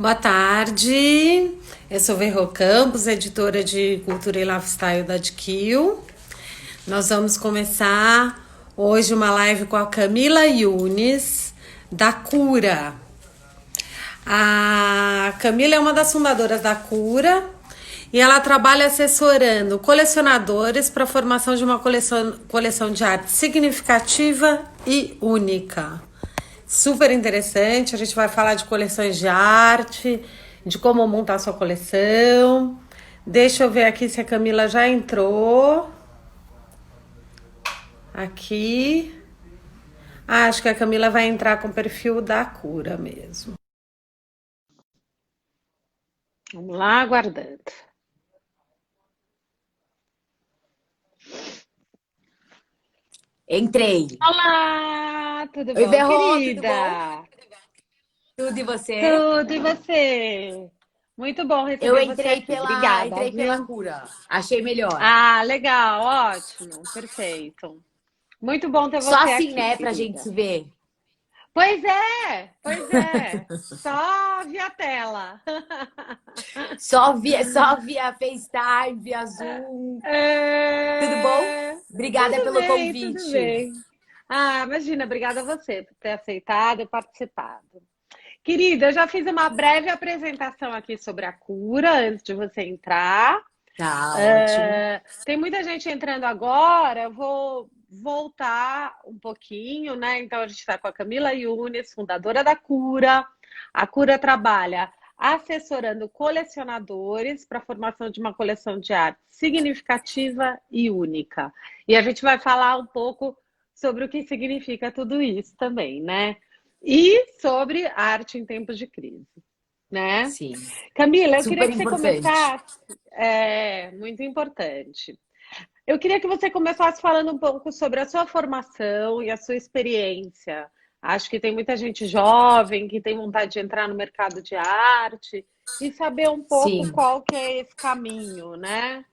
Boa tarde, eu sou Verro Campos, editora de Cultura e Lifestyle da GQ. Nós vamos começar hoje uma live com a Camila Yunes, da Cura. A Camila é uma das fundadoras da Cura e ela trabalha assessorando colecionadores para a formação de uma coleção de arte significativa e única. Super interessante, a gente vai falar de coleções de arte, de como montar sua coleção. Deixa eu ver aqui se a Camila já entrou. Aqui. Acho que a Camila vai entrar com o perfil da Cura mesmo. Vamos lá, aguardando. Entrei. Olá, tudo Oi, bom, Verrô, tudo bom? querida? Tudo e você? Tudo, e você? Muito bom Eu receber você entrei aqui. pela, Obrigada, entrei pela viu? cura. Achei melhor. Ah, legal, ótimo, perfeito. Muito bom ter Só você assim, aqui, né, pra gente querida. se ver. Pois é, pois é. Só via tela. Só via FaceTime, via Zoom. Tudo bom? Obrigada Tudo pelo bem, tudo convite. bem. Ah, imagina, obrigada a você por ter aceitado e participado. Querida, eu já fiz uma breve apresentação aqui sobre a cura antes de você entrar. Tá, ótimo. Tem muita gente entrando agora, eu vou voltar um pouquinho, né? Então, a gente está com a Camila Yunes, fundadora da Cura. A Cura trabalha assessorando colecionadores para a formação de uma coleção de arte significativa e única. E a gente vai falar um pouco sobre o que significa tudo isso também, né? E sobre arte em tempos de crise, né? Sim, Camila, eu queria super que você importante. começasse. É, muito importante. Eu queria que você começasse falando um pouco sobre a sua formação e a sua experiência. Acho que tem muita gente jovem que tem vontade de entrar no mercado de arte e saber um pouco Sim. qual que é esse caminho, né?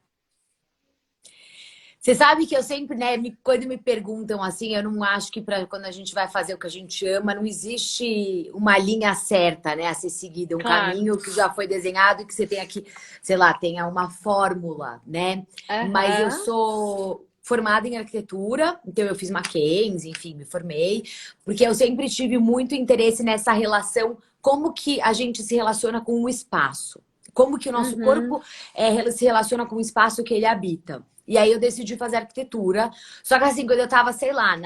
Você sabe que eu sempre, né, quando me perguntam assim, eu não acho que quando a gente vai fazer o que a gente ama, não existe uma linha certa, né, a ser seguida, um Claro. caminho que já foi desenhado e que você tem aqui, sei lá, tenha uma fórmula, né? Mas eu Aham. sou formada em arquitetura, então eu fiz Mackenzie, enfim, me formei, porque eu sempre tive muito interesse nessa relação, como que a gente se relaciona com o espaço. Como que o nosso Uhum. corpo se relaciona com o espaço que ele habita. E aí eu decidi fazer arquitetura. Só que assim, quando eu tava, sei lá,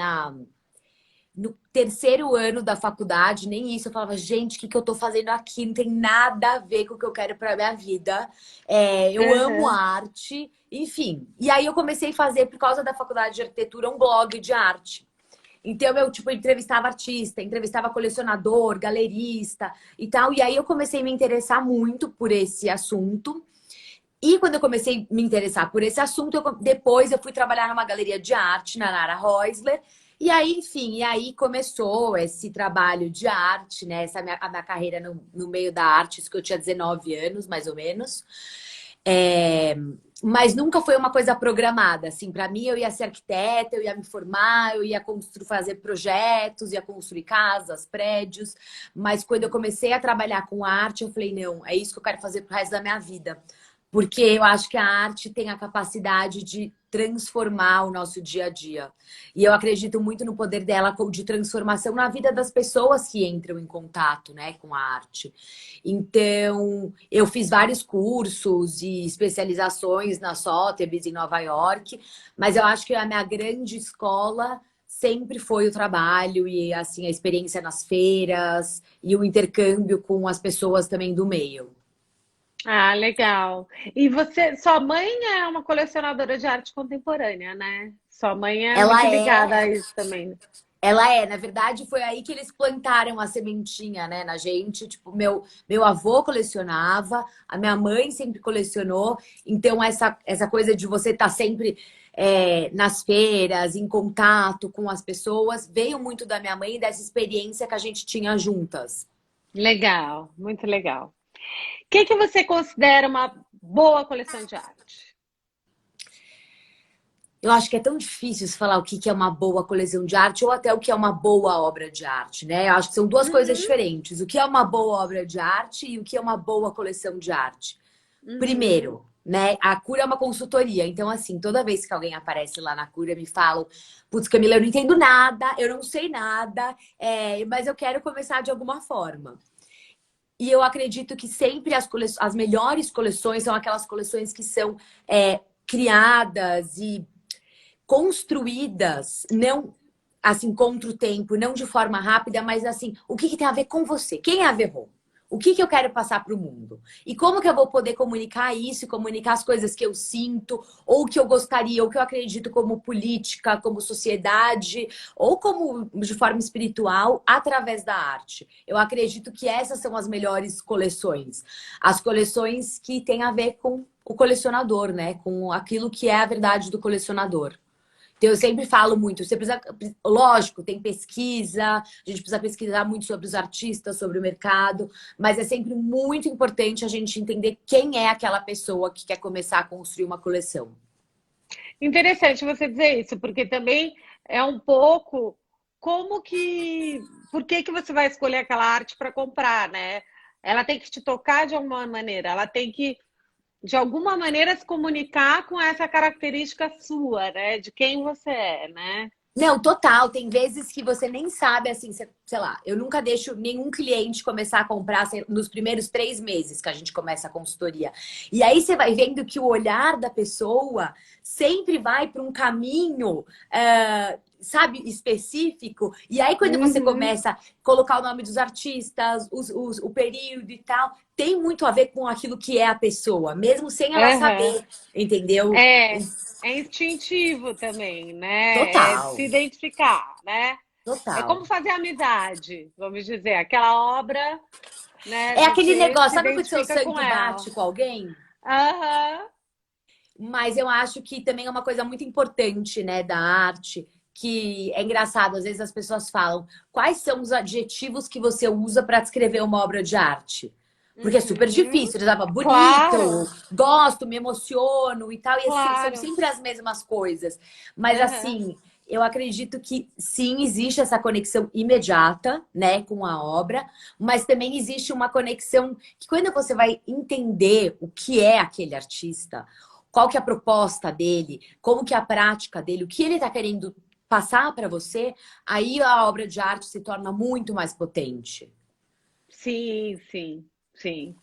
no terceiro ano da faculdade, nem isso, eu falava, gente, o que eu tô fazendo aqui? Não tem nada a ver com o que eu quero pra minha vida. Eu amo Aham. arte, enfim. E aí eu comecei a fazer, por causa da faculdade de arquitetura, um blog de arte. Então, eu, tipo, entrevistava artista, entrevistava colecionador, galerista e tal. E aí eu comecei a me interessar muito por esse assunto. E quando eu comecei a me interessar por esse assunto, depois eu fui trabalhar numa galeria de arte na Nara Reusler. E aí, enfim, e aí começou esse trabalho de arte, né? A minha carreira no meio da arte, isso que eu tinha 19 anos, mais ou menos. É, mas nunca foi uma coisa programada, assim, para mim eu ia ser arquiteta, eu ia me formar, eu ia construir, fazer projetos, ia construir casas, prédios, mas quando eu comecei a trabalhar com arte, eu falei, não, é isso que eu quero fazer pro resto da minha vida. Porque eu acho que a arte tem a capacidade de transformar o nosso dia a dia. E eu acredito muito no poder dela de transformação na vida das pessoas que entram em contato, né, com a arte. Então, eu fiz vários cursos e especializações na Sotheby's em Nova York, mas eu acho que a minha grande escola sempre foi o trabalho e assim a experiência nas feiras e o intercâmbio com as pessoas também do meio. Ah, legal. E você, sua mãe é uma colecionadora de arte contemporânea, né? Sua mãe é muito Ela ligada a é, isso também. na verdade, foi aí que eles plantaram a sementinha, né, na gente. Tipo, meu avô colecionava, a minha mãe sempre colecionou. Então, essa coisa de você estar sempre nas feiras, em contato com as pessoas, veio muito da minha mãe e dessa experiência que a gente tinha juntas. Legal, muito legal. O que que você considera uma boa coleção de arte? Eu acho que é tão difícil se falar o que que é uma boa coleção de arte ou até o que é uma boa obra de arte, né? Eu acho que são duas coisas Uhum, diferentes. O que é uma boa obra de arte e o que é uma boa coleção de arte. uhum. Primeiro, né? A Cura é uma consultoria. Então, assim, toda vez que alguém aparece lá na Cura, me falam: putz, Camila, eu não entendo nada, eu não sei nada, mas eu quero começar de alguma forma. E eu acredito que sempre as melhores coleções são aquelas coleções que são criadas e construídas, não assim, contra o tempo, não de forma rápida, mas assim, o que tem a ver com você? Quem é a Verro? O que eu quero passar para o mundo? E como que eu vou poder comunicar isso, comunicar as coisas que eu sinto, ou que eu gostaria, ou que eu acredito como política, como sociedade, ou como de forma espiritual, através da arte. Eu acredito que essas são as melhores coleções. As coleções que têm a ver com o colecionador, né? Com aquilo que é a verdade do colecionador. Então, eu sempre falo muito, você precisa, lógico, tem pesquisa, a gente precisa pesquisar muito sobre os artistas, sobre o mercado, mas é sempre muito importante a gente entender quem é aquela pessoa que quer começar a construir uma coleção. Interessante você dizer isso, porque também é um pouco como que. Por que que você vai escolher aquela arte para comprar, né? Ela tem que te tocar de alguma maneira, ela tem que, de alguma maneira, se comunicar com essa característica sua, né? De quem você é, né? Não, total. Tem vezes que você nem sabe, assim, sei lá, eu nunca deixo nenhum cliente começar a comprar nos primeiros 3 meses que a gente começa a consultoria. E aí você vai vendo que o olhar da pessoa sempre vai para um caminho, sabe, específico. E aí, quando você Uhum. começa a colocar o nome dos artistas, o período e tal, tem muito a ver com aquilo que é a pessoa, mesmo sem ela Aham. saber, entendeu? É instintivo também, né? É Total, se identificar, né? É total. como fazer amizade, vamos dizer, aquela obra, né? É aquele Você negócio, se sabe quando o seu identifica com santo ela. bate com alguém? Aham. Mas eu acho que também é uma coisa muito importante, né, da arte, que é engraçado, às vezes as pessoas falam, quais são os adjetivos que você usa para descrever uma obra de arte? Porque é super Uhum. difícil, eles falam bonito, Claro, gosto, me emociono e tal, e assim, são claro. sempre as mesmas coisas. Mas Aham. assim, eu acredito que sim, existe essa conexão imediata, né, com a obra, mas também existe uma conexão que quando você vai entender o que é aquele artista, qual que é a proposta dele, como que é a prática dele, o que ele está querendo passar para você, aí a obra de arte se torna muito mais potente. Sim, sim, sim.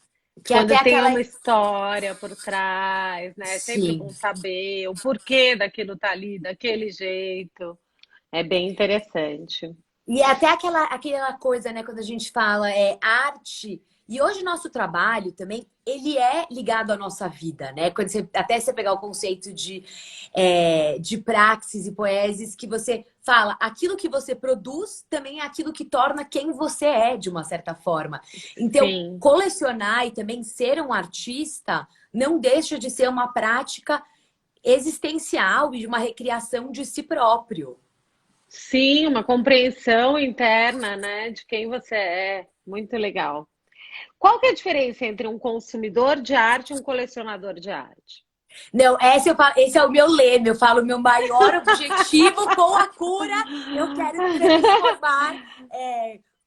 Que é até Quando tem aquela. uma história por trás, né? É sempre Sim. bom saber o porquê daquilo tá ali, daquele jeito. É bem interessante. E é até aquela coisa, né, quando a gente fala arte. E hoje o nosso trabalho também, ele é ligado à nossa vida, né? Quando até você pegar o conceito de praxis e poeses, que você fala, aquilo que você produz também é aquilo que torna quem você é, de uma certa forma. Então, Sim. colecionar e também ser um artista não deixa de ser uma prática existencial e de uma recriação de si próprio. Sim, uma compreensão interna, né, de quem você é. Muito legal. Qual que é a diferença entre um consumidor de arte e um colecionador de arte? Não, esse é o meu lema. Eu falo, meu maior objetivo com a cura, eu quero transformar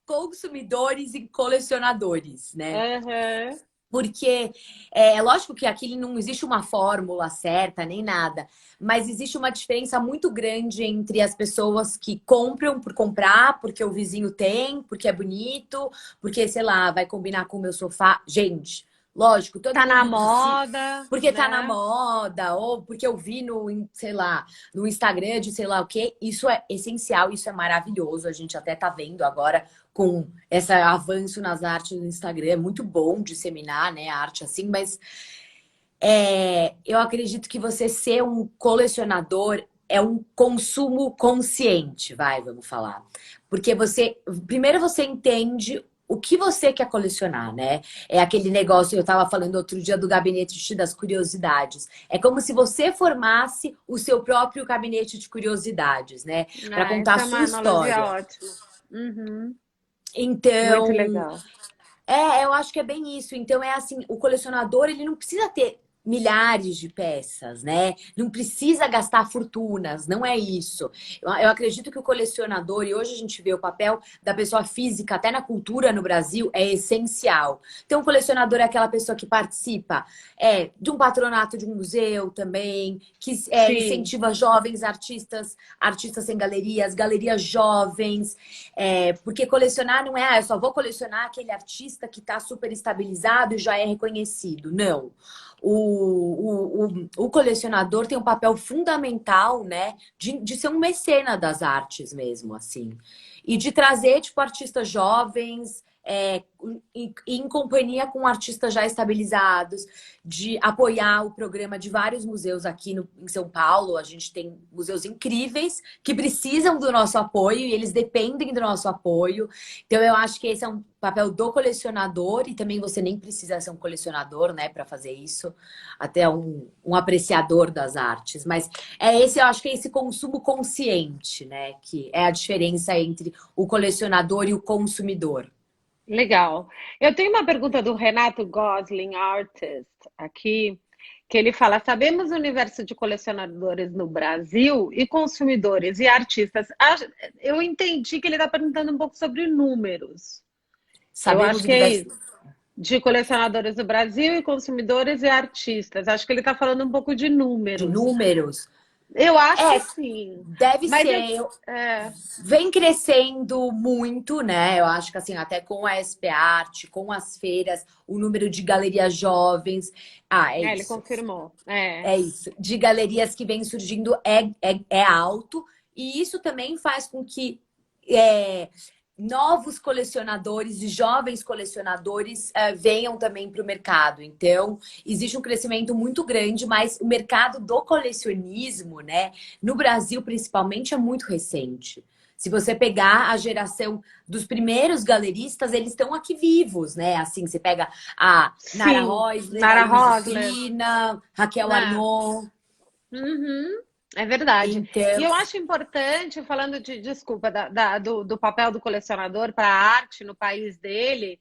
consumidores em colecionadores, né? Aham. Porque é lógico que aqui não existe uma fórmula certa nem nada, mas existe uma diferença muito grande entre as pessoas que compram por comprar, porque o vizinho tem, porque é bonito, porque, sei lá, vai combinar com o meu sofá. Gente, lógico, todo Tá na mundo precisa. moda, Porque tá na né? moda, ou porque eu vi sei lá, no Instagram de sei lá o quê. Isso é essencial, isso é maravilhoso. A gente até tá vendo agora com esse avanço nas artes no Instagram. É muito bom disseminar, né, a arte assim, mas eu acredito que você ser um colecionador é um consumo consciente, vamos falar. Porque primeiro você entende o que você quer colecionar, né? É aquele negócio, eu estava falando outro dia do gabinete das curiosidades. É como se você formasse o seu próprio gabinete de curiosidades, né? Para Ah, contar a essa é sua uma analogia história. ótima. Uhum. Muito Então, legal. eu acho que é bem isso. Então é assim, o colecionador, ele não precisa ter. milhares de peças, né? Não precisa gastar fortunas, não é isso. Eu acredito que o colecionador, e hoje a gente vê o papel da pessoa física, até na cultura no Brasil, é essencial. Então, o colecionador é aquela pessoa que participa de um patronato de um museu também, que Sim. incentiva jovens artistas, artistas sem galerias, galerias jovens, porque colecionar não é, eu só vou colecionar aquele artista que está super estabilizado e já é reconhecido. Não. O colecionador tem um papel fundamental, né, de ser um mecena das artes mesmo, assim. E de trazer, tipo, artistas jovens, em companhia com artistas já estabilizados, de apoiar o programa de vários museus aqui em São Paulo. A gente tem museus incríveis que precisam do nosso apoio e eles dependem do nosso apoio. Então, eu acho que esse é um papel do colecionador, e também você nem precisa ser um colecionador, né, para fazer isso, até um apreciador das artes. Mas eu acho que é esse consumo consciente, né, que é a diferença entre o colecionador e o consumidor. Legal. Eu tenho uma pergunta do Renato Gosling, artist, aqui, que ele fala: sabemos o universo de colecionadores no Brasil e consumidores e artistas. Eu entendi que ele está perguntando um pouco sobre números. Eu acho Sabemos o que é universo isso. De colecionadores do Brasil e consumidores e artistas. Acho que ele está falando um pouco de de números. números. Eu acho É, que sim. deve Mas eu. ser. É, Vem crescendo muito, né? Eu acho que assim, até com a SP Arte, com as feiras, o número de galerias jovens. Ah, é ele isso. confirmou. É. É isso. De galerias que vem surgindo é alto. E isso também faz com que é, novos colecionadores e jovens colecionadores venham também para o mercado. Então, existe um crescimento muito grande, mas o mercado do colecionismo, né, no Brasil principalmente, é muito recente. Se você pegar a geração dos primeiros galeristas, eles estão aqui vivos, né? Assim, você pega a Nara Sim, Roisler, a Nara Luísa Rosler. Sina, Raquel Né? Arnaud. Uhum, é verdade. E Então, eu acho importante, falando desculpa, do papel do colecionador para a arte no país dele,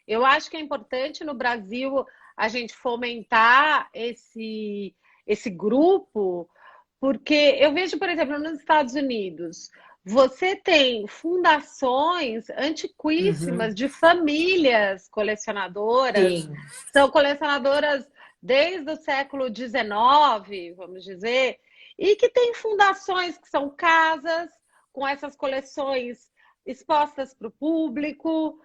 eu acho que é importante no Brasil a gente fomentar esse grupo, porque eu vejo, por exemplo, nos Estados Unidos, você tem fundações uhum, antiquíssimas de famílias colecionadoras, sim, são colecionadoras desde o século XIX, vamos dizer, e que tem fundações que são casas com essas coleções expostas para o público,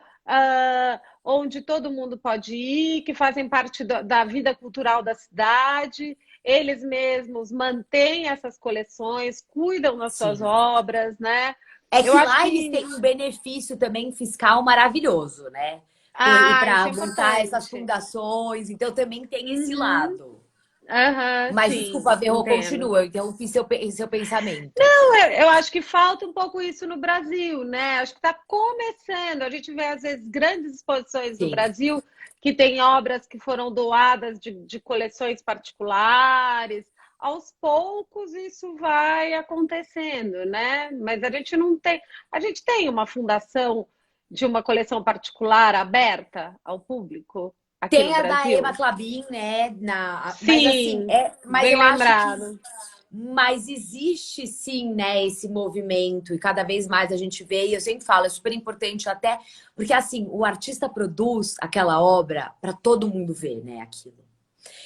onde todo mundo pode ir, que fazem parte da vida cultural da cidade. Eles mesmos mantêm essas coleções, cuidam das suas sim. obras, né? É Eu que acho lá eles que têm um benefício também fiscal maravilhoso, né? isso Para é montar essas importante. fundações, então também tem esse Uhum. lado. Aham, Mas sim, desculpa, Verrou, entendo. continua. Eu interrompi seu pensamento. Não, eu acho que falta um pouco isso no Brasil, né? Acho que está começando. A gente vê, às vezes, grandes exposições do Sim. Brasil que tem obras que foram doadas de coleções particulares. Aos poucos isso vai acontecendo, né? Mas a gente não tem. A gente tem uma fundação de uma coleção particular aberta ao público aqui no Tem a da Emma Brasil? Clabin, né? Mas assim, Sim, mas bem eu acho que lembrado. mas existe sim, né, esse movimento, e cada vez mais a gente vê, e eu sempre falo, é super importante até, porque assim, o artista produz aquela obra para todo mundo ver, né, aquilo.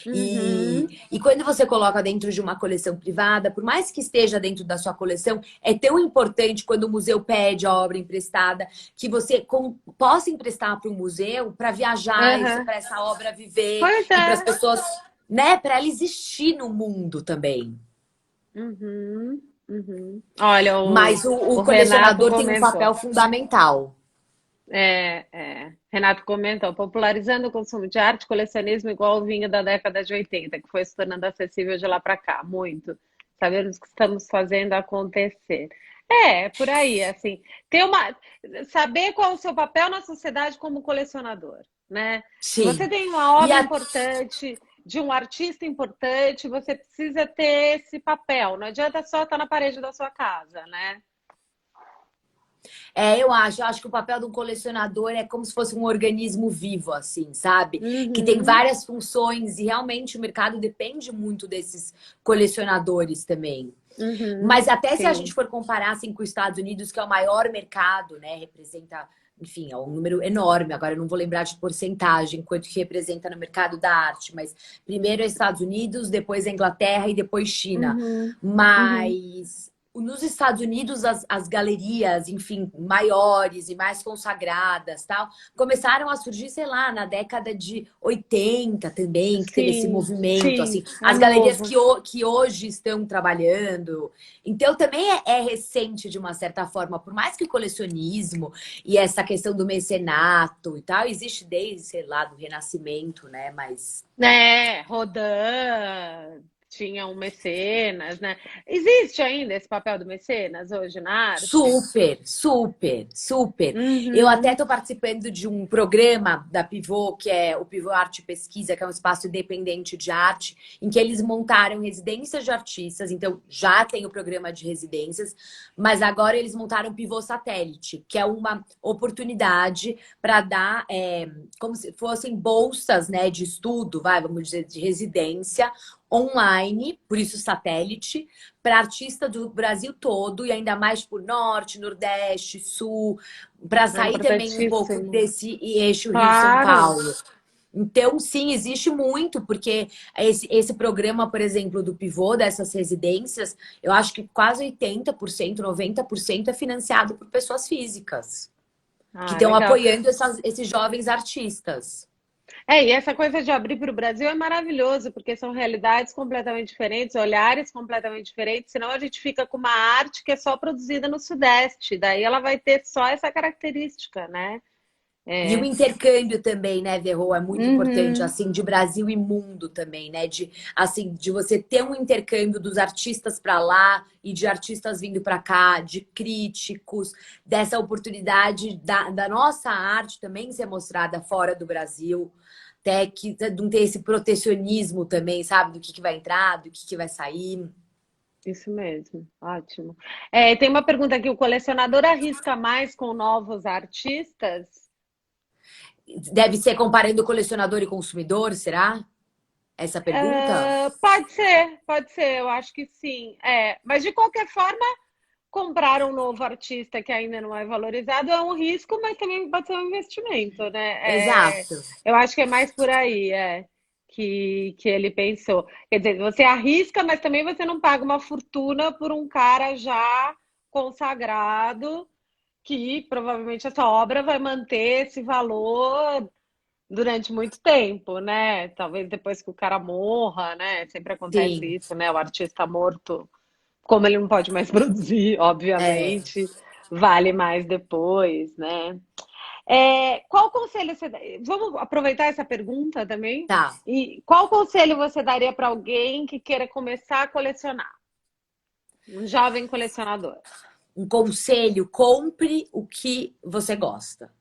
Uhum. E quando você coloca dentro de uma coleção privada, por mais que esteja dentro da sua coleção, é tão importante quando o museu pede a obra emprestada, que você possa emprestar para o museu para viajar, Aham. para essa obra viver Pois e para as é. pessoas, né, para ela existir no mundo também. Uhum, uhum. Olha, Mas o o Renato colecionador tem um papel comentou. fundamental. Renato comentou, popularizando o consumo de arte, colecionismo igual ao vinho da década de 80, que foi se tornando acessível de lá para cá. Muito. Sabemos que estamos fazendo acontecer. Por aí, assim, ter uma, saber qual é o seu papel na sociedade como colecionador, né? Se você Sim. tem uma E obra a, importante, de um artista importante, você precisa ter esse papel. Não adianta só estar na parede da sua casa, né? Eu acho que o papel de um colecionador é como se fosse um organismo vivo, assim, sabe? Que tem Uhum, várias funções e realmente o mercado depende muito desses colecionadores também. uhum, Mas até se a gente sim. for comparar assim, com os Estados Unidos, que é o maior mercado, né? Representa, enfim, é um número enorme. Agora eu não vou lembrar de porcentagem, quanto que representa no mercado da arte, mas primeiro é Estados Unidos, depois a Inglaterra e depois China. Uhum, uhum. Mas nos Estados Unidos, as galerias, enfim, maiores e mais consagradas, tal, começaram a surgir, sei lá, na década de 80 também, que teve esse Sim, movimento, assim, sim, é as galerias novo. que hoje estão trabalhando. Então, também é recente de uma certa forma, por mais que o colecionismo e essa questão do mecenato e tal, existe desde, sei lá, do Renascimento, né? Mas É, Rodin tinha um mecenas, né? Existe ainda esse papel do mecenas hoje na arte? super, super, super. Eu até Uhum, estou participando de um programa da Pivô, que é o Pivô Arte e Pesquisa, que é um espaço independente de arte, em que eles montaram residências de artistas. Então, já tem o programa de residências, mas agora eles montaram o Pivô Satélite, que é uma oportunidade para dar, como se fossem bolsas, né, de estudo, vamos dizer, de residência online, por isso satélite, para artista do Brasil todo e ainda mais por norte, nordeste, sul, para é sair também um pouco importantíssimo. desse eixo Rio-São Claro. Paulo. Então, sim, existe muito, porque esse programa, por exemplo, do Pivô, dessas residências, eu acho que quase 80%, 90% é financiado por pessoas físicas, que Ah, estão legal. apoiando esses jovens artistas. É, e essa coisa de abrir para o Brasil é maravilhoso, porque são realidades completamente diferentes, olhares completamente diferentes, senão a gente fica com uma arte que é só produzida no Sudeste, daí ela vai ter só essa característica, né? E o É. intercâmbio também, né, Verrô, é muito importante, Uhum. assim, de Brasil e mundo também, né? De, assim, de você ter um intercâmbio dos artistas para lá e de artistas vindo para cá, de críticos, dessa oportunidade da nossa arte também ser mostrada fora do Brasil, até que não ter esse protecionismo também, sabe? Do que vai entrar, do que vai sair. Isso mesmo, ótimo. É, tem uma pergunta aqui: o colecionador arrisca mais com novos artistas? Deve ser comparando colecionador e consumidor, será? Essa pergunta? Pode ser, eu acho que sim. É, mas de qualquer forma, comprar um novo artista que ainda não é valorizado é um risco, mas também pode ser um investimento, né? Exato. Eu acho que é mais por aí, que ele pensou. Quer dizer, você arrisca, mas também você não paga uma fortuna por um cara já consagrado, que provavelmente essa obra vai manter esse valor durante muito tempo, né? Talvez depois que o cara morra, né? Sempre acontece Sim. isso, né? O artista morto, como ele não pode mais produzir, É. obviamente, vale mais depois, né? É, qual conselho você dá? Vamos aproveitar essa pergunta também? Tá. E qual conselho você daria para alguém que queira começar a colecionar? Um jovem colecionador. Um conselho, compre o que você gosta.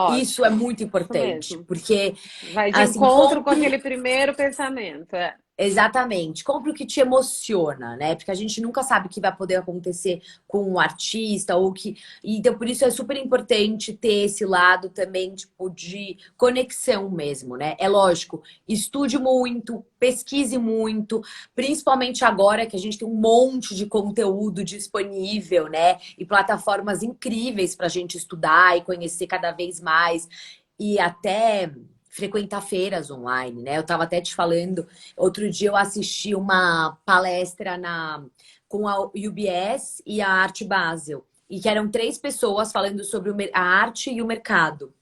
Isso é Ótimo. muito Isso importante, mesmo. porque, Vai de assim, encontro com compre aquele primeiro pensamento. É. exatamente. Compre o que te emociona, né? Porque a gente nunca sabe o que vai poder acontecer com o artista ou que. Então, por isso é super importante ter esse lado também, tipo, de conexão mesmo, né? É lógico, estude muito, pesquise muito, principalmente agora que a gente tem um monte de conteúdo disponível, né? E plataformas incríveis para a gente estudar e conhecer cada vez mais. E até frequentar feiras online, né? Eu estava até te falando, outro dia eu assisti uma palestra com a UBS e a Arte Basel, e que eram três pessoas falando sobre a arte e o mercado.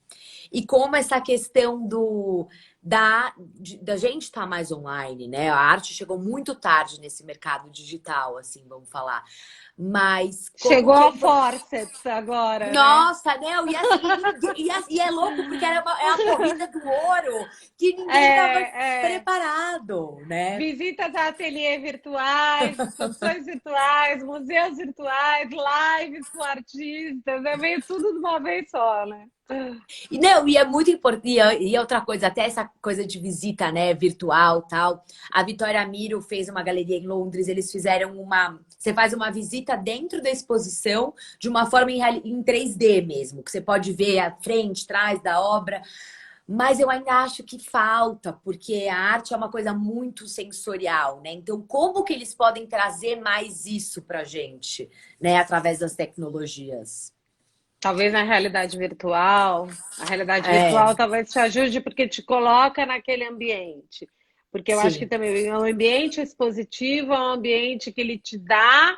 E como essa questão da gente estar mais online, né? A arte chegou muito tarde nesse mercado digital, assim, vamos falar. Mas como Chegou que é a importante. Forceps agora, né? Nossa, não, e assim, e é louco porque é a corrida do ouro que ninguém estava É. preparado, né? Visitas a ateliê virtuais, exposições virtuais, museus virtuais, lives com artistas, é meio tudo de uma vez só, né? E não, e é muito importante, e outra coisa, até essa coisa de visita, né, virtual, tal. A Vitória Miro fez uma galeria em Londres, eles fizeram uma Você faz uma visita dentro da exposição de uma forma em 3D mesmo, que você pode ver a frente, trás da obra. Mas eu ainda acho que falta, porque a arte é uma coisa muito sensorial, né? Então, como que eles podem trazer mais isso pra gente, né? Através das tecnologias. Talvez na realidade virtual. A realidade É, virtual talvez te ajude porque te coloca naquele ambiente. Porque eu acho que sim. também o ambiente expositivo é um ambiente que ele te dá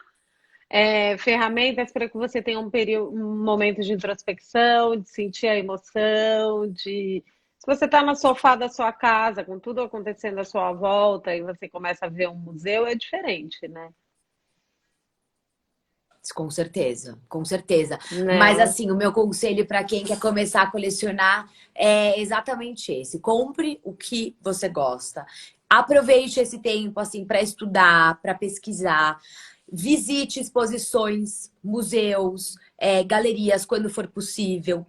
ferramentas para que você tenha um momento de introspecção, de sentir a emoção, de. Se você está no sofá da sua casa, com tudo acontecendo à sua volta, e você começa a ver um museu, é diferente, né? Com certeza, com certeza. Mas Né? assim, o meu conselho para quem quer começar a colecionar é exatamente esse: compre o que você gosta. Aproveite esse tempo assim para estudar, para pesquisar. Visite exposições, museus, galerias quando for possível.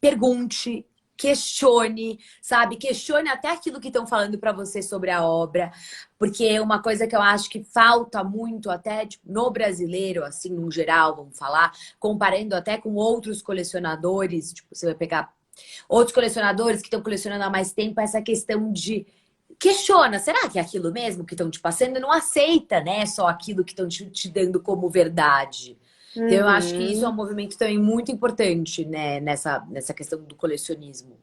Pergunte, questione, sabe? Questione até aquilo que estão falando para você sobre a obra, porque uma coisa que eu acho que falta muito até tipo, no brasileiro, assim, no geral, vamos falar, comparando até com outros colecionadores, tipo, você vai pegar outros colecionadores que estão colecionando há mais tempo, essa questão de questiona, será que é aquilo mesmo que estão te passando? Não aceita, né? Só aquilo que estão te dando como verdade. Então, eu acho que isso é um Uhum, movimento também muito importante, né? Nessa questão do colecionismo.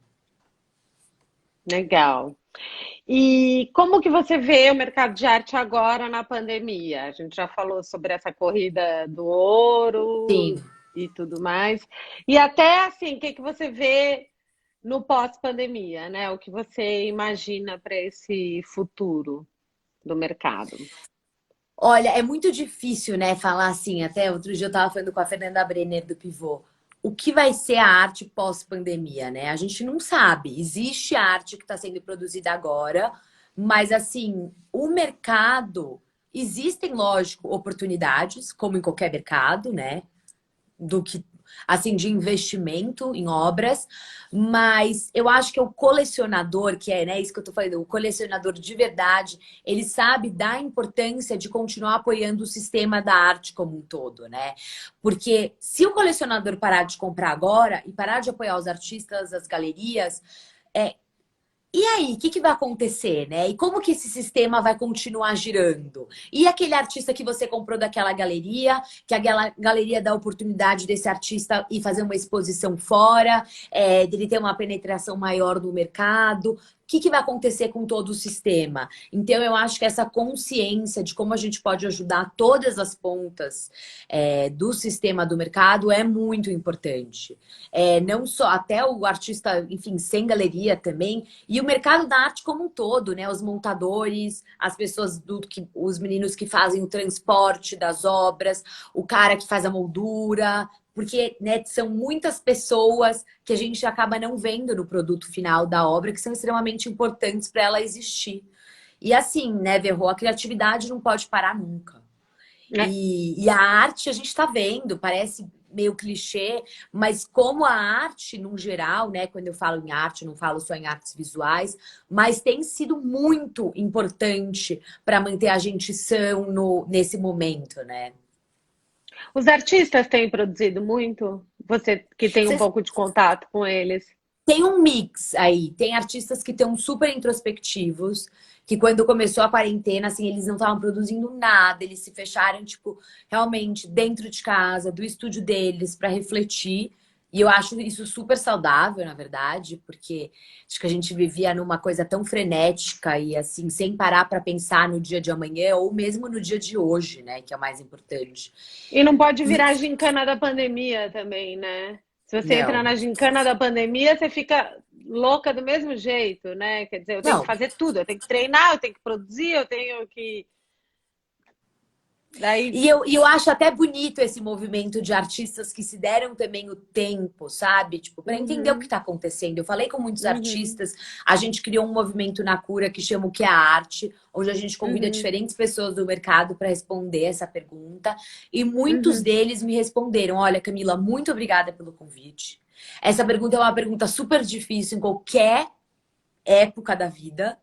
legal. E como que você vê o mercado de arte agora na pandemia? A gente já falou sobre essa corrida do ouro Sim. e tudo mais. E até assim, o que que você vê no pós-pandemia, né? O que você imagina para esse futuro do mercado? Olha, é muito difícil, né, falar assim. Até outro dia eu estava falando com a Fernanda Brenner do Pivô. O que vai ser a arte pós-pandemia, né? A gente não sabe. Existe arte que está sendo produzida agora, mas assim, o mercado, existem, lógico, oportunidades, como em qualquer mercado, né? Do que assim de investimento em obras, mas eu acho que o colecionador, que é, né, isso que eu tô falando, o colecionador de verdade, ele sabe da importância de continuar apoiando o sistema da arte como um todo, né? Porque se o colecionador parar de comprar agora e parar de apoiar os artistas, as galerias, é, e aí, o que, que vai acontecer, né? E como que esse sistema vai continuar girando? E aquele artista que você comprou daquela galeria, que aquela galeria dá a oportunidade desse artista ir fazer uma exposição fora, dele ter uma penetração maior no mercado. O que, que vai acontecer com todo o sistema? Então, eu acho que essa consciência de como a gente pode ajudar todas as pontas do sistema do mercado é muito importante. Não só até o artista, enfim, sem galeria também, e o mercado da arte como um todo, né? Os montadores, as pessoas os meninos que fazem o transporte das obras, o cara que faz a moldura, porque, né, são muitas pessoas que a gente acaba não vendo no produto final da obra que são extremamente importantes para ela existir. E assim, né, Verrou, a criatividade não pode parar nunca. É, E a arte a gente está vendo, parece meio clichê, mas como a arte, no geral, né? Quando eu falo em arte, não falo só em artes visuais, mas tem sido muito importante para manter a gente são nesse momento, né? os artistas têm produzido muito? Você que tem um pouco de contato com eles. Tem um mix aí. Tem artistas que estão super introspectivos, que quando começou a quarentena, assim, eles não estavam produzindo nada, eles se fecharam, tipo, realmente dentro de casa, do estúdio deles, para refletir. E eu acho isso super saudável, na verdade, porque acho que a gente vivia numa coisa tão frenética e assim, sem parar para pensar no dia de amanhã ou mesmo no dia de hoje, né, que é o mais importante. E não pode E virar gincana da pandemia também, né? Se você entra não, na gincana da pandemia, você fica louca do mesmo jeito, né? Quer dizer, eu tenho que não. fazer tudo, eu tenho que treinar, eu tenho que produzir, eu tenho que. Daí. E eu acho até bonito esse movimento de artistas que se deram também o tempo, sabe? Tipo, para entender o que Uhum, está acontecendo. Eu falei com muitos uhum, artistas, a gente criou um movimento na Cura que chama o que é a arte, onde a gente convida uhum, diferentes pessoas do mercado para responder essa pergunta. E muitos uhum. deles me responderam: Olha, Camila, muito obrigada pelo convite. Essa pergunta é uma pergunta super difícil em qualquer época da vida,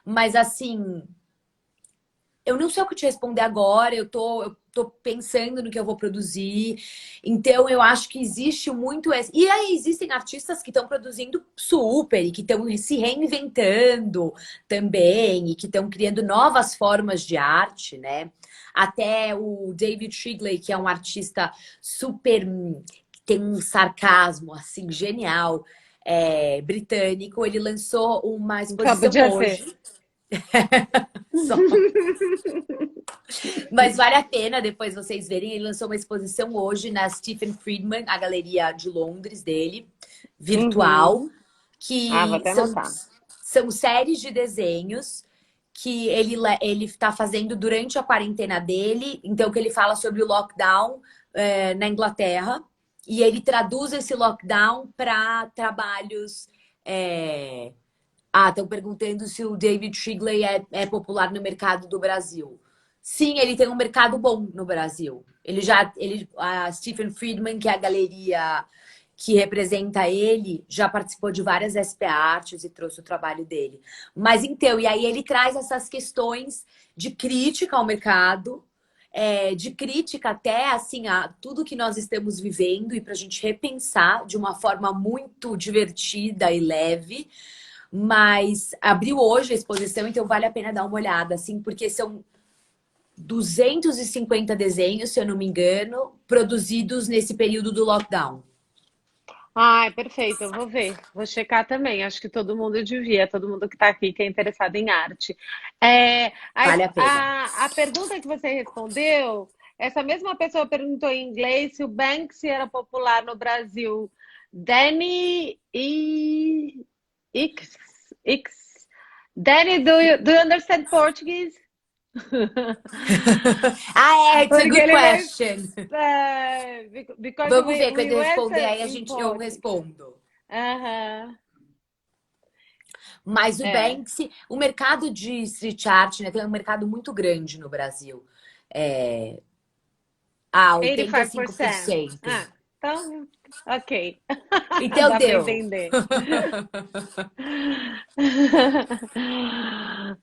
mas assim eu não sei o que te responder agora, eu tô pensando no que eu vou produzir. Então, eu acho que existe muito esse. E aí, existem artistas que estão produzindo super e que estão se reinventando também e que estão criando novas formas de arte, né? Até o David Shigley, que é um artista super. Que tem um sarcasmo, assim, genial, britânico, ele lançou uma Então, exposição podia ser. hoje. Só. Mas vale a pena depois vocês verem. Ele lançou uma exposição hoje na Stephen Friedman, a galeria de Londres dele, virtual, Uhum. Ah, vou que até anotar. são séries de desenhos que ele está fazendo durante a quarentena dele. Então, que ele fala sobre o lockdown na Inglaterra. E ele traduz esse lockdown para trabalhos. Estão perguntando se o David Shigley é popular no mercado do Brasil. Sim, ele tem um mercado bom no Brasil. A Stephen Friedman, que é a galeria que representa ele, já participou de várias SP Arts e trouxe o trabalho dele. Mas então, e aí ele traz essas questões de crítica ao mercado, de crítica até assim a tudo que nós estamos vivendo e para a gente repensar de uma forma muito divertida e leve. Mas abriu hoje a exposição, então vale a pena dar uma olhada, assim, porque são 250 desenhos, se eu não me engano, produzidos nesse período do lockdown. Ai, perfeito, eu vou ver, vou checar também. Acho que todo mundo devia, todo mundo que está aqui que é interessado em arte. Vale a pena. A pergunta que você respondeu, essa mesma pessoa perguntou em inglês se o Banksy era popular no Brasil. Danny X, X. Danny, do you understand Portuguese? It's a Porque good ele question. because Vamos ver quando we eu responder, answer aí in eu Portuguese. respondo. Aham. Mas o É. Banksy, o mercado de street art, né, tem um mercado muito grande no Brasil. É, 85%. 85%. Ah, então, ok. Então Dá para deu. entender.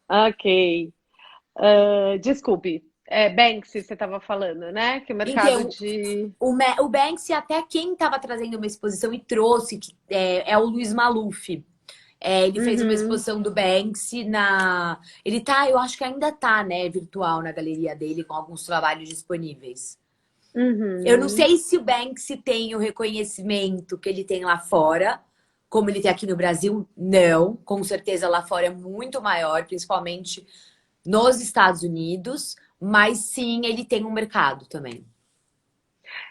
Ok. Desculpe. Banksy, você estava falando, né? Que o mercado Então, de. o Banksy, até quem estava trazendo uma exposição e trouxe, que é o Luiz Maluf. Ele fez uma Uhum, exposição do Banksy na. Ele tá, eu acho que ainda tá, né, virtual na galeria dele, com alguns trabalhos disponíveis. Eu não uhum. sei se o Banksy tem o reconhecimento que ele tem lá fora, como ele tem aqui no Brasil. Não, com certeza lá fora é muito maior, principalmente nos Estados Unidos, mas sim, ele tem um mercado também.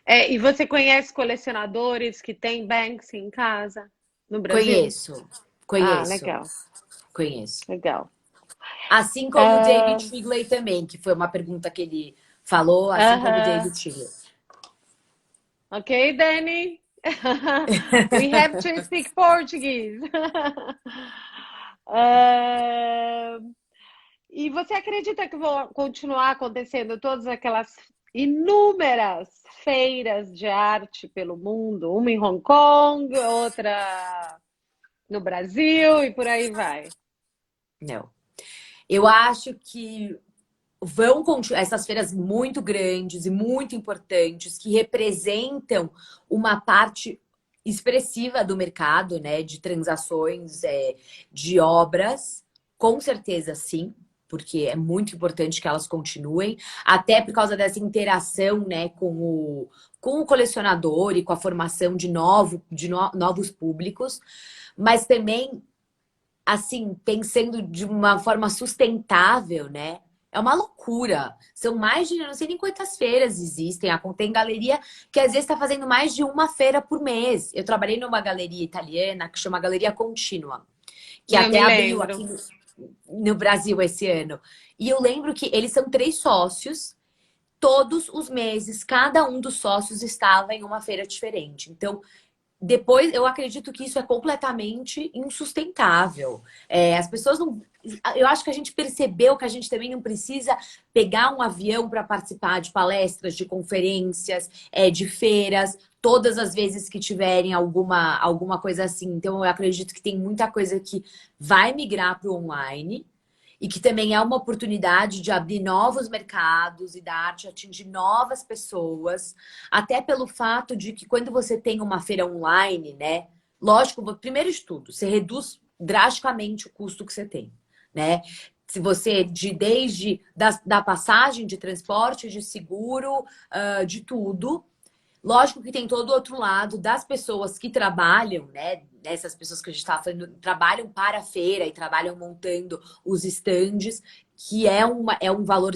E você conhece colecionadores que têm Banksy em casa no Brasil? Conheço, Ah, conheço, legal, conheço. legal. Assim como o David Ah, Shigley também, que foi uma pergunta que ele falou, assim como o aham. David Shigley. Ok, Danny? We have to speak Portuguese. Ah, e você acredita que vão continuar acontecendo todas aquelas inúmeras feiras de arte pelo mundo? Uma em Hong Kong, outra no Brasil e por aí vai. Não. Eu acho que vão continuar essas feiras muito grandes e muito importantes que representam uma parte expressiva do mercado, né, de transações, de obras, com certeza sim, porque é muito importante que elas continuem, até por causa dessa interação, né, com o colecionador e com a formação novos públicos, mas também assim, pensando de uma forma sustentável, né? É uma loucura. São mais de, eu não sei nem quantas feiras existem. Tem galeria que às vezes está fazendo mais de uma feira por mês. Eu trabalhei numa galeria italiana que chama Galeria Contínua, que Eu até me abriu lembro. aqui no Brasil esse ano. E eu lembro que eles são 3 sócios. Todos os meses, cada um dos sócios estava em uma feira diferente. Então, depois, eu acredito que isso é completamente insustentável. As pessoas não. Eu acho que a gente percebeu que a gente também não precisa pegar um avião para participar de palestras, de conferências, de feiras, todas as vezes que tiverem alguma coisa assim. Então, eu acredito que tem muita coisa que vai migrar para o online e que também é uma oportunidade de abrir novos mercados e da arte atingir novas pessoas, até pelo fato de que quando você tem uma feira online, né? Lógico, primeiro de tudo, você reduz drasticamente o custo que você tem, né? Se você, desde da passagem de transporte, de seguro, de tudo. Lógico que tem todo o outro lado das pessoas que trabalham, né? Essas pessoas que a gente estava falando, trabalham para a feira e trabalham montando os estandes, que é um valor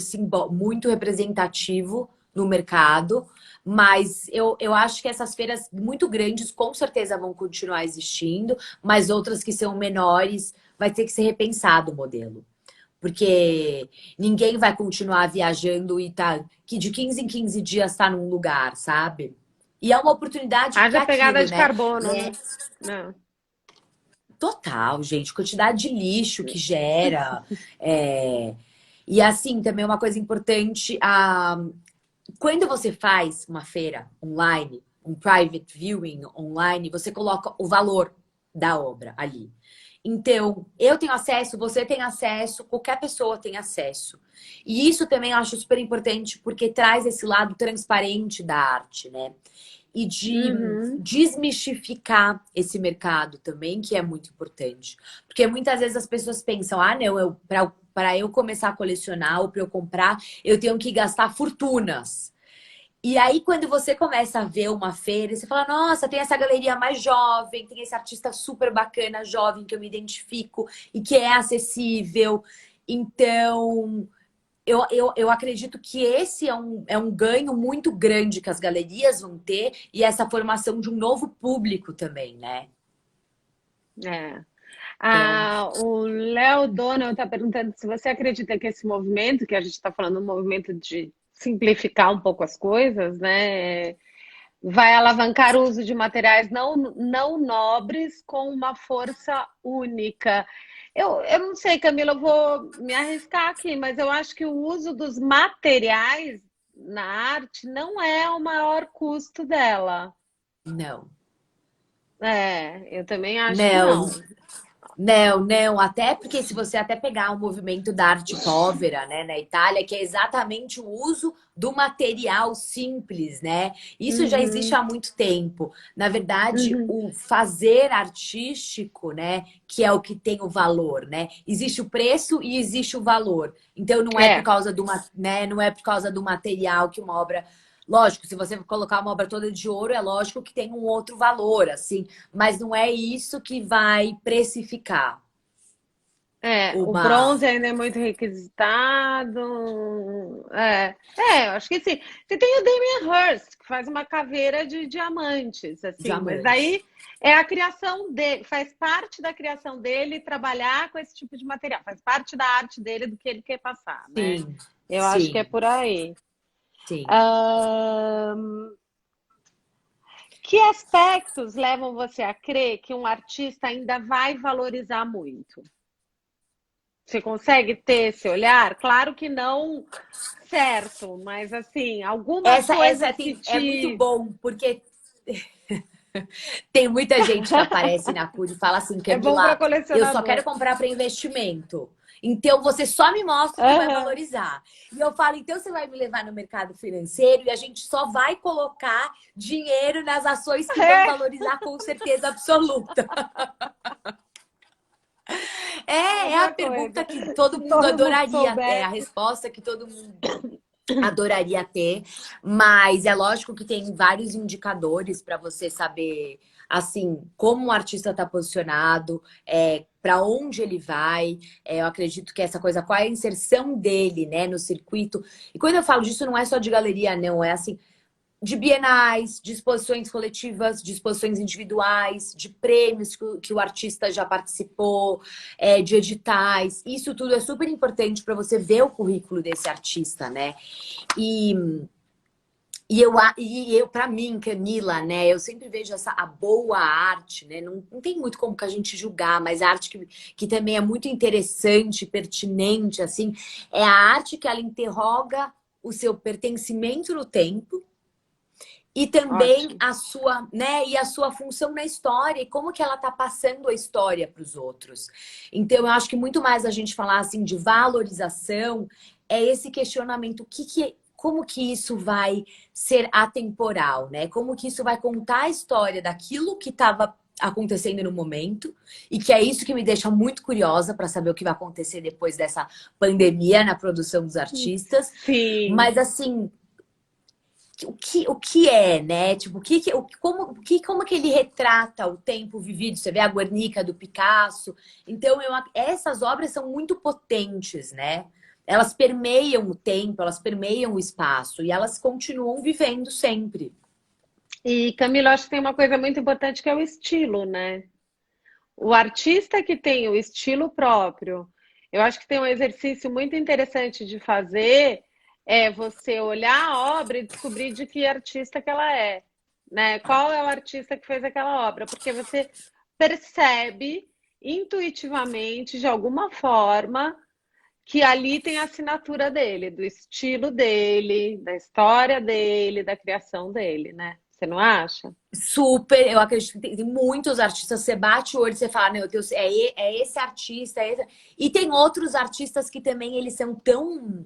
muito representativo no mercado. Mas eu acho que essas feiras muito grandes com certeza vão continuar existindo, mas outras que são menores vai ter que ser repensado o modelo. Porque ninguém vai continuar viajando e tá, que de 15 em 15 dias tá num lugar, sabe? E é uma oportunidade que é Haja pegada aquilo, de né? carbono, É né? Não. total, gente, quantidade de lixo que gera. é, E assim, também uma coisa importante, quando você faz uma feira online, um private viewing online, você coloca o valor da obra ali. Então, eu tenho acesso, você tem acesso, qualquer pessoa tem acesso. E isso também eu acho super importante porque traz esse lado transparente da arte, né? E de Uhum. desmistificar esse mercado também, que é muito importante. Porque muitas vezes as pessoas pensam, ah, não, para eu começar a colecionar ou para eu comprar, eu tenho que gastar fortunas. E aí, quando você começa a ver uma feira, você fala, nossa, tem essa galeria mais jovem, tem esse artista super bacana, jovem, que eu me identifico e que é acessível. Então, eu acredito que esse é um ganho muito grande que as galerias vão ter e essa formação de um novo público também, né? É. Então, O Léo Donald está perguntando se você acredita que esse movimento, que a gente está falando, um movimento de simplificar um pouco as coisas, né? Vai alavancar o uso de materiais não nobres com uma força única. Eu não sei, Camila, eu vou me arriscar aqui, mas eu acho que o uso dos materiais na arte não é o maior custo dela. não. É, eu também acho que Não, não. não, não, até porque se você até pegar o movimento da arte povera, né, na Itália, que é exatamente o uso do material simples, né? Isso já existe Uhum, há muito tempo. Na verdade, uhum. o fazer artístico, né, que é o que tem o valor, né? Existe o preço e existe o valor. Então não é por É, causa né, não é por causa do material que uma obra. Lógico, se você colocar uma obra toda de ouro, é lógico que tem um outro valor, assim, mas não é isso que vai precificar o uma. bronze ainda é muito requisitado. Eu acho que sim. Você tem o Damien Hirst, que faz uma caveira de diamantes, assim, mas Diamante. aí é a criação dele, faz parte da criação dele trabalhar com esse tipo de material, faz parte da arte dele, do que ele quer passar, né? Sim, Eu acho que é sim, por aí. sim. Ahn, que aspectos levam você a crer que um artista ainda vai valorizar muito? Você consegue ter esse olhar? Claro que não certo, mas assim, alguma Essa coisa que é muito te. bom, porque tem muita gente que aparece na CUD e fala assim, É bom para Camila, eu só quero colecionador. comprar para investimento. Então você só me mostra o que vai Aham. valorizar. E eu falo, então você vai me levar no mercado financeiro e a gente só vai colocar dinheiro nas ações que vão É, valorizar com certeza absoluta. É a mesma pergunta coisa. que todo Se mundo todo mundo adoraria, é a soubesse. resposta que todo mundo adoraria ter, mas é lógico que tem vários indicadores para você saber, assim, como o artista está posicionado, para onde ele vai. Eu acredito que essa coisa, qual é a inserção dele, né, no circuito. E quando eu falo disso, não é só de galeria, não, é assim, de bienais, de exposições coletivas, de exposições individuais, de prêmios que o artista já participou, de editais. Isso tudo é super importante para você ver o currículo desse artista, né? E, e eu para mim, Camila, né? Eu sempre vejo a boa arte, né? Não tem muito como que a gente julgar, mas a arte que também é muito interessante, pertinente, assim, é a arte que ela interroga o seu pertencimento no tempo E também Ótimo. a sua, né, e a sua função na história, e como que ela tá passando a história para os outros. Então, eu acho que muito mais a gente falar assim de valorização é esse questionamento, como que isso vai ser atemporal, né? Como que isso vai contar a história daquilo que estava acontecendo no momento, e que é isso que me deixa muito curiosa para saber o que vai acontecer depois dessa pandemia na produção dos artistas. Sim. Mas assim, o que é, né? Tipo, como que ele retrata o tempo vivido? Você vê a Guernica do Picasso. Então, essas obras são muito potentes, né? Elas permeiam o tempo, elas permeiam o espaço e elas continuam vivendo sempre. E, Camila, acho que tem uma coisa muito importante que é o estilo, né? O artista que tem o estilo próprio, eu acho que tem um exercício muito interessante de fazer, é você olhar a obra e descobrir de que artista que ela é, né? Qual é o artista que fez aquela obra? Porque você percebe intuitivamente, de alguma forma, que ali tem a assinatura dele, do estilo dele, da história dele, da criação dele, né? Você não acha? Super, eu acredito que tem muitos artistas, você bate o olho e você fala, meu Deus, é esse artista, é esse. E tem outros artistas que também eles são tão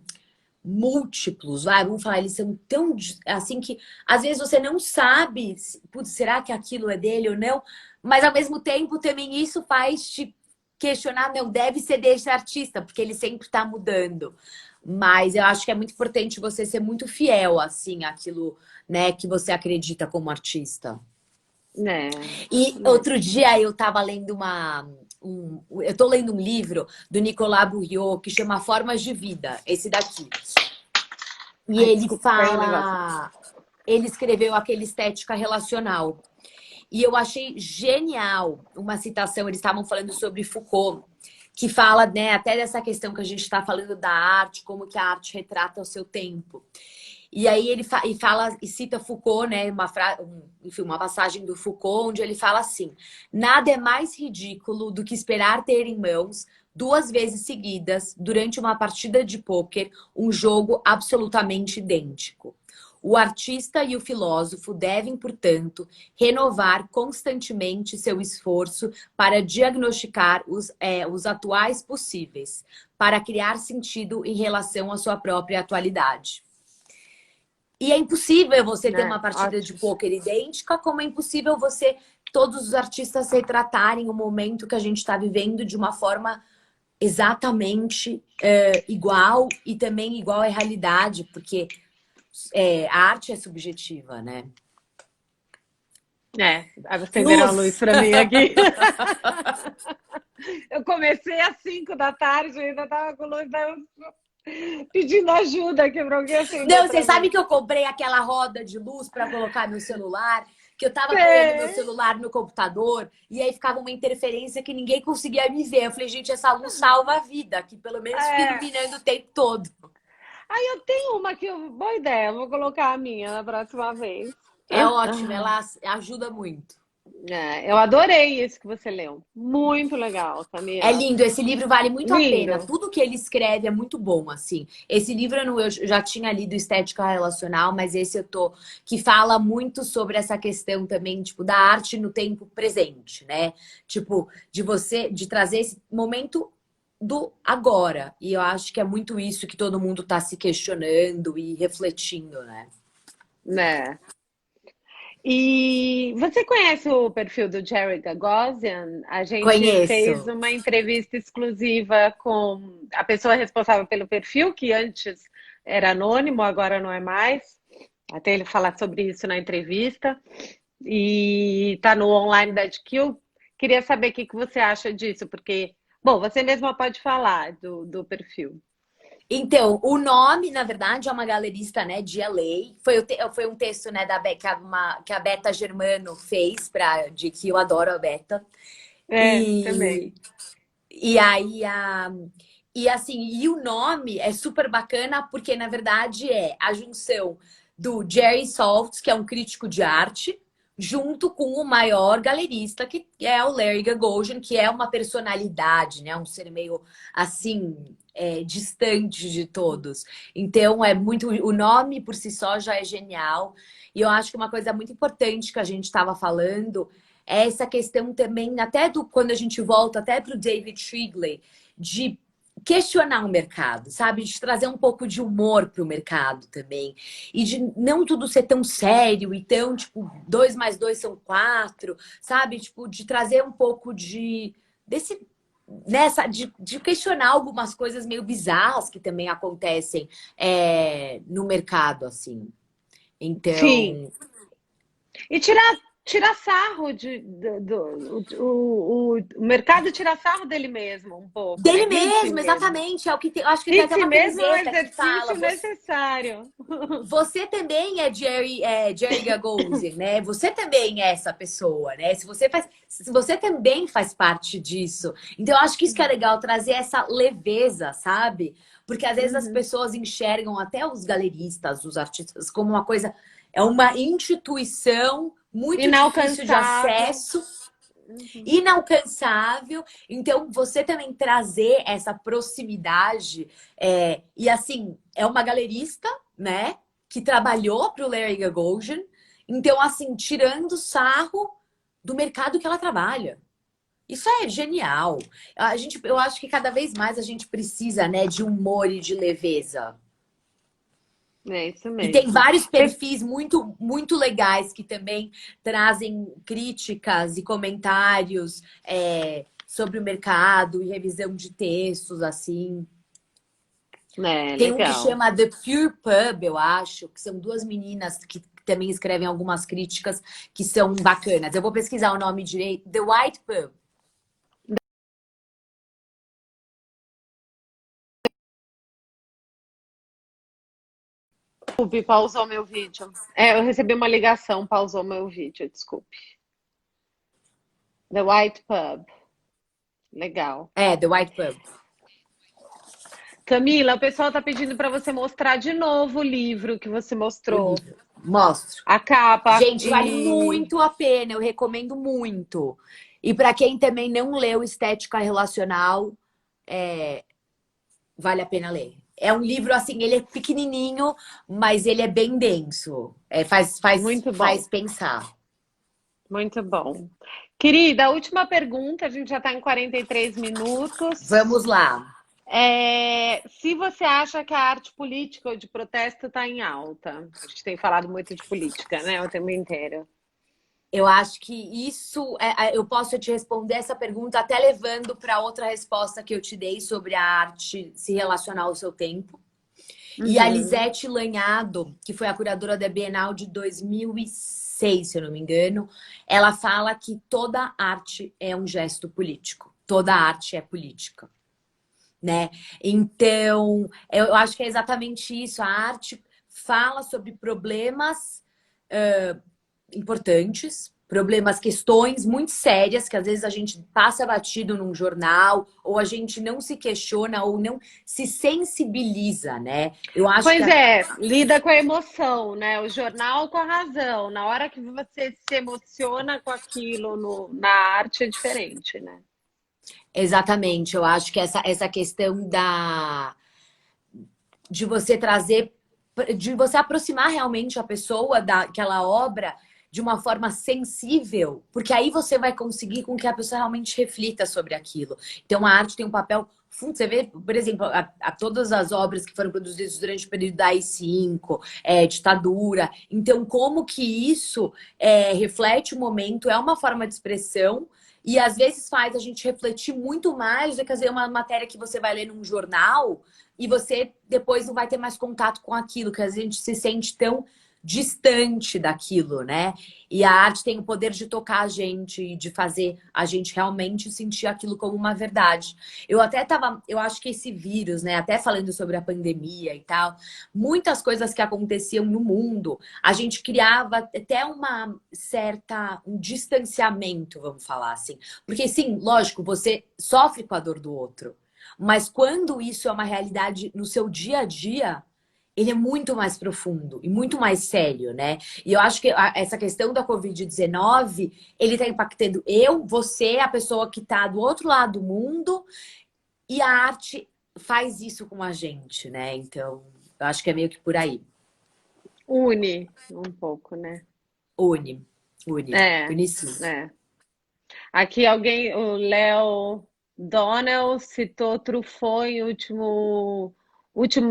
múltiplos, vai, vamos falar, eles são tão assim que às vezes você não sabe, putz, será que aquilo é dele ou não? Mas ao mesmo tempo também isso faz te questionar, não, deve ser desse artista, porque ele sempre está mudando. Mas eu acho que é muito importante você ser muito fiel, assim, àquilo, né, que você acredita como artista. É, E né? outro dia eu estava lendo eu estou lendo um livro do Nicolas Bourriot que chama Formas de Vida, esse daqui. E Ai, ele desculpa, caiu o negócio. fala, ele escreveu aquele estética relacional. E eu achei genial uma citação, eles estavam falando sobre Foucault, que fala, né, até dessa questão que a gente está falando da arte, como que a arte retrata o seu tempo. E aí ele fala e cita Foucault, né, enfim, uma passagem do Foucault, onde ele fala assim: nada é mais ridículo do que esperar ter em mãos, duas vezes seguidas, durante uma partida de pôquer, um jogo absolutamente idêntico. O artista e o filósofo devem, portanto, renovar constantemente seu esforço para diagnosticar os atuais possíveis, para criar sentido em relação à sua própria atualidade. E é impossível você ter É, uma partida de ótimo. pôquer idêntica, como é impossível todos os artistas retratarem o momento que a gente está vivendo de uma forma exatamente igual e também igual à realidade, porque a arte é subjetiva, né? Acenderam a luz Luz! para mim aqui. Eu comecei às 5 da tarde, ainda estava com luz, pedindo ajuda aqui para alguém acender Não, você para mim. sabe que eu comprei aquela roda de luz para colocar no celular? Que eu tava apoiando meu Sei. celular no computador e aí ficava uma interferência que ninguém conseguia me ver. Eu falei, gente, essa luz salva a vida, que pelo menos fica É. iluminando o tempo todo. Aí eu tenho uma que boa ideia, vou colocar a minha na próxima vez. É ótimo, ela ajuda muito. Eu adorei isso que você leu. Muito legal, É Camila. lindo, esse livro vale muito a pena. Lindo. Tudo que ele escreve é muito bom, assim. Esse livro eu já tinha lido Estética Relacional, mas esse que fala muito sobre essa questão também, tipo, da arte no tempo presente, né? Tipo, de trazer esse momento do agora. E eu acho que é muito isso que todo mundo tá se questionando e refletindo, né? Né? E você conhece o perfil do Jerry Gagosian? A gente fez Conheço. uma entrevista exclusiva com a pessoa responsável pelo perfil, que antes era anônimo, agora não é mais. Até ele falar sobre isso na entrevista. E está no online da GQ. Queria saber o que você acha disso, porque, bom, você mesma pode falar do perfil. Então, o nome, na verdade, é uma galerista, né, de LA. Foi um texto, né, que a Beta Germano fez de que eu adoro a Beta. É, também. E, e aí, e o nome é super bacana porque, na verdade, é a junção do Jerry Saltz, que é um crítico de arte, junto com o maior galerista, que é o Larry Gagosian, que é uma personalidade, né? Um ser meio assim, distante de todos. Então, é muito. O nome por si só já é genial. E eu acho que uma coisa muito importante que a gente estava falando é essa questão também, até do quando a gente volta até para o David Shrigley, de questionar o mercado, sabe? De trazer um pouco de humor para o mercado também. E de não tudo ser tão sério e tão, tipo, 2 mais 2 são 4, sabe? Tipo, de trazer um pouco desse de questionar algumas coisas meio bizarras que também acontecem no mercado, assim. Sim. Então, E tirar sarro o mercado tira sarro dele mesmo um pouco, né? dele Rir de si mesmo, mesmo. exatamente. É o que tem, eu acho que tem Rir de até si uma mesmo é um camiseta que fala, exercício necessário. você também é Jerry Gagosian, né? Você também é essa pessoa, né? Se você também faz parte disso. Então, eu acho que isso que é legal, trazer essa leveza, sabe? Porque às vezes as Uhum. pessoas enxergam até os galeristas, os artistas, como uma coisa, é uma instituição muito difícil de Inalcançável. acesso, Uhum. inalcançável. Então, você também trazer essa proximidade. E assim, é uma galerista, né? Que trabalhou para o Larry Gagosian. Então, assim, tirando sarro do mercado que ela trabalha. Isso é genial. Eu acho que cada vez mais a gente precisa, né, de humor e de leveza. É isso E tem mesmo. vários perfis muito, muito legais que também trazem críticas e comentários sobre o mercado e revisão de textos, assim. Tem um que Legal. chama The Pure Pub, eu acho, que são duas meninas que também escrevem algumas críticas que são bacanas. Eu vou pesquisar o nome direito. The White Pub. Desculpe, pausou meu vídeo. Eu recebi uma ligação, pausou meu vídeo, desculpe. The White Pub. Legal. The White Pub. Camila, o pessoal está pedindo para você mostrar de novo o livro que você O mostrou. livro. Mostro. A capa Gente, vale muito a pena, eu recomendo muito. E para quem também não leu Estética Relacional, vale a pena ler. É um livro assim, ele é pequenininho, mas ele é bem denso. muito bom, Faz pensar. muito bom. Querida, a última pergunta, a gente já está em 43 minutos. Vamos lá. Se você acha que a arte política ou de protesto está em alta, a gente tem falado muito de política, né, o tempo inteiro. Eu acho que isso, eu posso te responder essa pergunta até levando para outra resposta que eu te dei sobre a arte se relacionar ao seu tempo. E a Uhum. Lisete Lanhado, que foi a curadora da Bienal de 2006, se eu não me engano, ela fala que toda arte é um gesto político. Toda arte é política, né? Então, eu acho que é exatamente isso. A arte fala sobre problemas importantes, problemas, questões muito sérias que às vezes a gente passa batido num jornal, ou a gente não se questiona, ou não se sensibiliza, né? Eu acho que Pois é, lida com a emoção, né? O jornal com a razão. Na hora que você se emociona com aquilo na arte é diferente, né? exatamente, eu acho que essa questão de você trazer, de você aproximar realmente a pessoa daquela obra de uma forma sensível, porque aí você vai conseguir com que a pessoa realmente reflita sobre aquilo. Então a arte tem um papel você vê, por exemplo, a todas as obras que foram produzidas durante o período da AI-5, ditadura. Então, como que isso reflete o momento, é uma forma de expressão e às vezes faz a gente refletir muito mais do que fazer uma matéria que você vai ler num jornal e você depois não vai ter mais contato com aquilo, que às vezes a gente se sente tão distante daquilo, né? E a arte tem o poder de tocar a gente e de fazer a gente realmente sentir aquilo como uma verdade. Eu acho que esse vírus, né, até falando sobre a pandemia e tal, muitas coisas que aconteciam no mundo, a gente criava até um distanciamento, vamos falar assim. Porque sim, lógico, você sofre com a dor do outro. Mas quando isso é uma realidade no seu dia a dia, ele é muito mais profundo e muito mais sério, né? E eu acho que essa questão da Covid-19, ele tá impactando eu, você, a pessoa que tá do outro lado do mundo, e a arte faz isso com a gente, né? Então, eu acho que é meio que por aí. Une um pouco, né? Une, une, É, une sim. é. Aqui alguém, o Léo Donnell citou Truffaut em último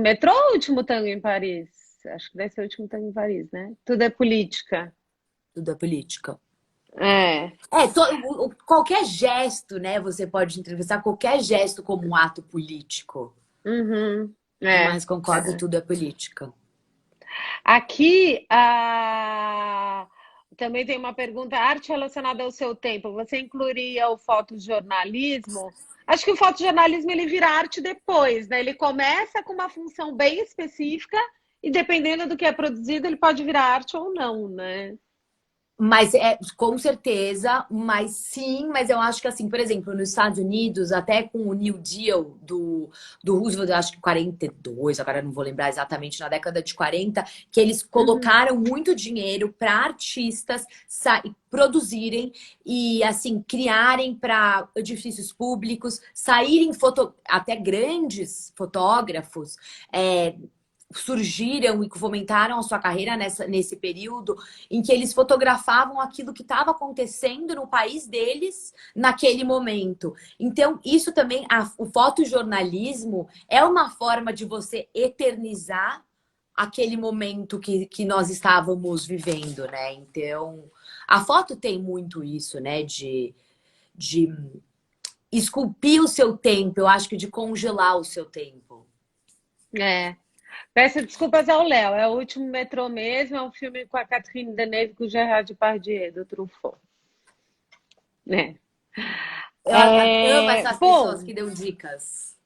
metrô ou último tango em Paris? Acho que deve ser o último tango em Paris, né? Tudo é política. Tudo é política. É. Qualquer gesto, né? Você pode entrevistar qualquer gesto como um ato político. Uhum, é. Mas concordo, tudo é política. Aqui, também tem uma pergunta, arte relacionada ao seu tempo. Você incluiria o fotojornalismo? Acho que o fotojornalismo ele vira arte depois, né? Ele começa com uma função bem específica e dependendo do que é produzido, ele pode virar arte ou não, né? Mas é, com certeza, mas sim, mas eu acho que assim, por exemplo, nos Estados Unidos, até com o New Deal do Roosevelt, eu acho que 42, agora eu não vou lembrar exatamente, na década de 40, que eles Uhum. colocaram muito dinheiro para artistas produzirem e assim criarem para edifícios públicos, saírem até grandes fotógrafos, surgiram e fomentaram a sua carreira nesse período em que eles fotografavam aquilo que estava acontecendo no país deles naquele momento. Então, isso também, o fotojornalismo é uma forma de você eternizar aquele momento que nós estávamos vivendo, né? Então, a foto tem muito isso, né? De esculpir o seu tempo, eu acho que de congelar o seu tempo. É. Peço desculpas ao Léo, é o último metrô mesmo, é um filme com a Catherine Deneuve e com o Gerard Depardieu, do Truffaut. Né? Eu amo É, essas pessoas bom, que dão dicas.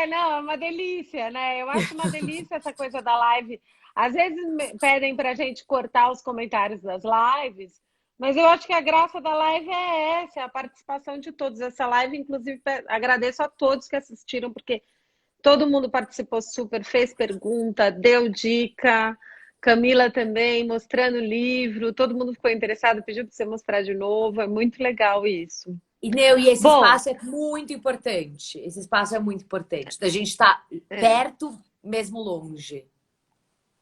não, é uma delícia, né? Eu acho uma delícia essa coisa da live. Às vezes pedem pra gente cortar os comentários das lives, mas eu acho que a graça da live é essa, é a participação de todos. Essa live, inclusive, agradeço a todos que assistiram, porque todo mundo participou super, fez pergunta, deu dica. Camila também, mostrando o livro, todo mundo ficou interessado, pediu para você mostrar de novo, é muito legal isso. E esse Bom, espaço é muito importante. Esse espaço é muito importante. Da gente estar é, perto, mesmo longe,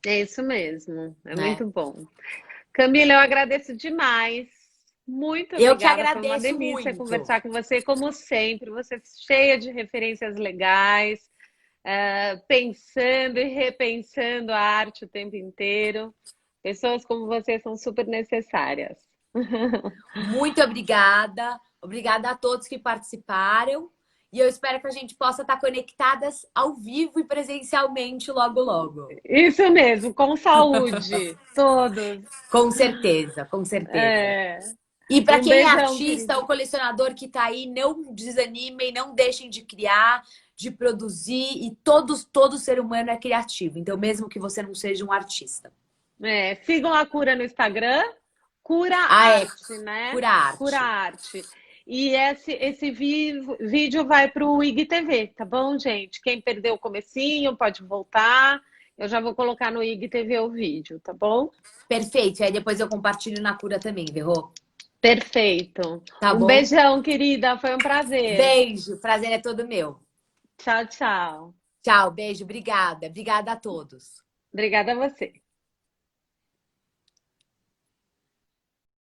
é isso mesmo, é né? muito bom. Camila, eu agradeço demais. Muito Eu que obrigada, foi uma agradeço delícia muito. conversar com você, como sempre. Você é cheia de referências legais, pensando e repensando a arte o tempo inteiro. Pessoas como você são super necessárias. Muito obrigada. Obrigada a todos que participaram. E eu espero que a gente possa estar conectadas ao vivo e presencialmente logo, logo. Isso mesmo, com saúde, todos. Com certeza, com certeza. É. E para Um quem é beijão, artista querido. ou colecionador que está aí, não desanimem, não deixem de criar, de produzir. E todo ser humano é criativo. Então, mesmo que você não seja um artista. Sigam a Cura no Instagram, Cura Ah, é Arte, né? pura Cura arte. Arte. E esse vídeo vai para o IGTV, tá bom, gente? Quem perdeu o comecinho pode voltar. Eu já vou colocar no IGTV o vídeo, tá bom? Perfeito. E aí depois eu compartilho na cura também, Verrô. Perfeito. Tá Um bom? beijão, querida. Foi um prazer. Beijo. Prazer é todo meu. Tchau, tchau. Tchau, beijo. Obrigada. Obrigada a todos. Obrigada a você.